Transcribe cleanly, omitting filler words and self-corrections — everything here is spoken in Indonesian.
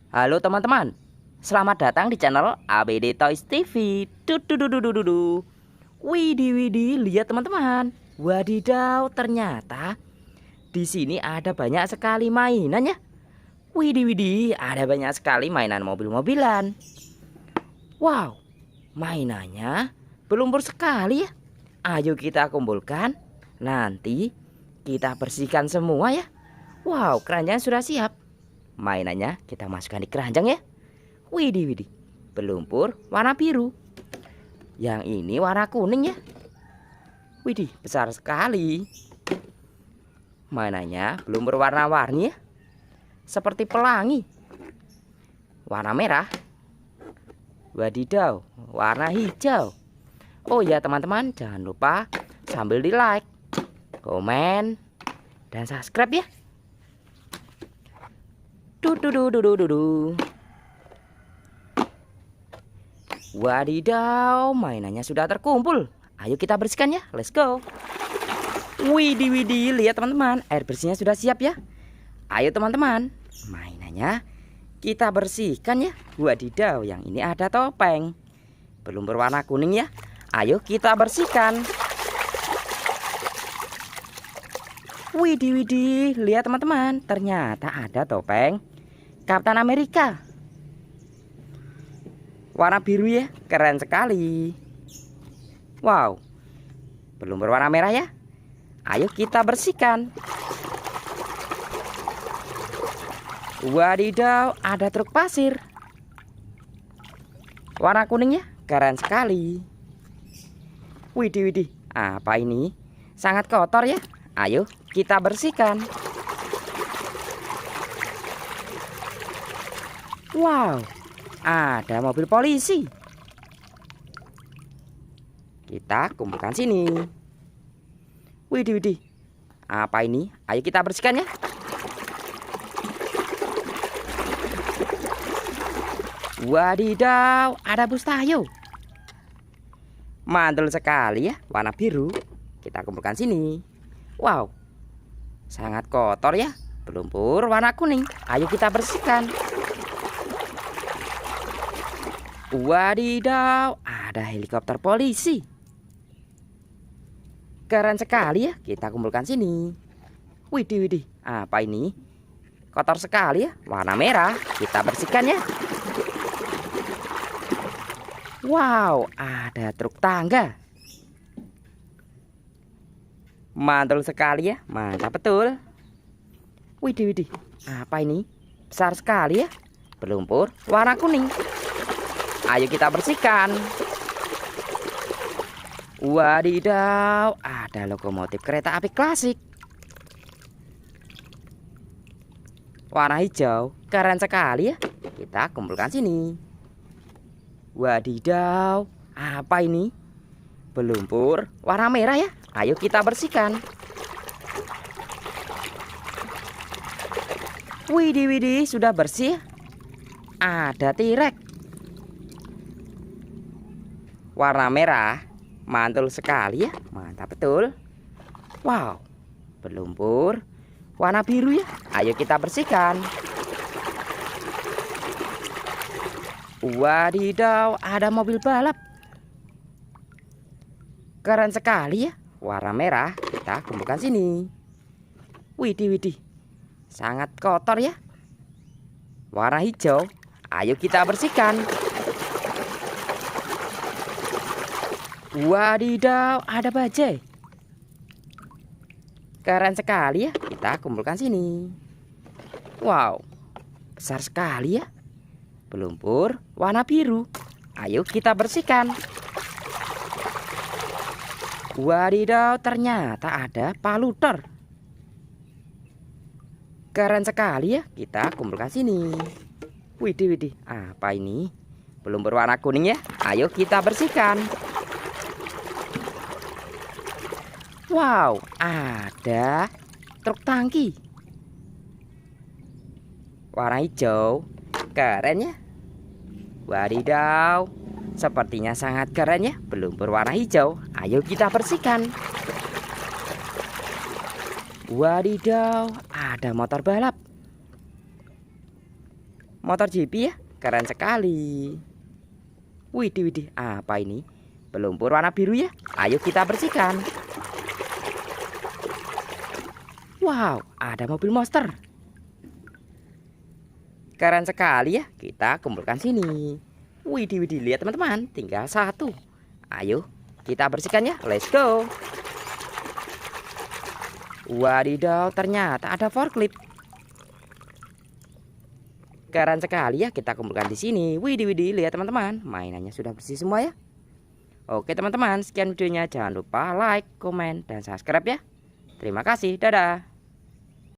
Halo teman-teman, selamat datang di channel ABD Toys TV. Dududududududu. Widih widih, lihat teman-teman. Wadidaw, ternyata di sini ada banyak sekali mainan ya. Widih widih, ada banyak sekali mainan mobil-mobilan. Wow, mainannya berlumpur sekali ya. Ayo kita kumpulkan. Nanti kita bersihkan semua ya. Wow, keranjang sudah siap. Mainannya kita masukkan di keranjang ya. Widih widih, berlumpur warna biru. Yang ini warna kuning ya. Widih, besar sekali. Mainannya belum berwarna-warni ya, seperti pelangi. Warna merah. Wadidaw, warna hijau. Oh ya teman-teman, jangan lupa sambil di like, komen, dan subscribe ya. Dudududududu. Wadidaw, mainannya sudah terkumpul. Ayo kita bersihkan ya, let's go. Widih widih, lihat teman-teman, air bersihnya sudah siap ya. Ayo teman-teman, mainannya kita bersihkan ya. Wadidaw, yang ini ada topeng, belum berwarna kuning ya. Ayo kita bersihkan. Widih widih, lihat teman-teman, ternyata ada topeng Kapten Amerika. Warna biru ya, keren sekali. Wow, belum berwarna merah ya. Ayo kita bersihkan. Wadidaw, ada truk pasir. Warna kuning ya, keren sekali. Widih widih, apa ini? Sangat kotor ya. Ayo kita bersihkan. Wow, ada mobil polisi. Kita kumpulkan sini. Widih widih, apa ini? Ayo kita bersihkan ya. Wadidaw, ada bus Tayo. Mantul sekali ya, warna biru. Kita kumpulkan sini. Wow, sangat kotor ya, berlumpur warna kuning. Ayo kita bersihkan. Wadidaw, ada helikopter polisi. Keren sekali ya, kita kumpulkan sini. Widih widih, apa ini? Kotor sekali ya, warna merah. Kita bersihkan ya. Wow, ada truk tangga. Mantul sekali ya, mantap betul. Widih widih, apa ini? Besar sekali ya, berlumpur warna kuning. Ayo kita bersihkan. Wadidaw, ada lokomotif kereta api klasik. Warna hijau, keren sekali ya. Kita kumpulkan sini. Wadidaw, apa ini? Berlumpur warna merah ya. Ayo kita bersihkan. Widih widih, sudah bersih. Ada T-Rex. Warna merah, mantul sekali ya. Mantap betul. Wow, berlumpur warna biru ya. Ayo kita bersihkan. Wadidaw, ada mobil balap. Keren sekali ya, warna merah. Kita kumpulkan sini. Widih widih, sangat kotor ya. Warna hijau. Ayo kita bersihkan. Wadidaw, ada bajai. Keren sekali ya, kita kumpulkan sini. Wow, besar sekali ya, berlumpur warna biru. Ayo kita bersihkan. Wadidaw, ternyata ada palutor. Keren sekali ya, kita kumpulkan sini. Widih widih, apa ini? Belum berwarna kuning ya. Ayo kita bersihkan. Wow, ada truk tangki. Warna hijau, keren ya. Wadidaw, sepertinya sangat keren ya, belum berwarna hijau. Ayo kita bersihkan. Wadidaw, ada motor balap. Motor GP ya, keren sekali. Widih, widih, apa ini? Pelumpur warna biru ya. Ayo kita bersihkan. Wow, ada mobil monster. Keren sekali ya. Kita kumpulkan sini. Widih, widih, lihat teman-teman, tinggal satu. Ayo kita bersihkan ya. Let's go. Wadidaw, ternyata ada forklift. Keren sekali ya, kita kumpulkan di sini. Widih, widih, lihat teman-teman, mainannya sudah bersih semua ya. Oke teman-teman, sekian videonya. Jangan lupa like, komen, dan subscribe ya. Terima kasih, dadah.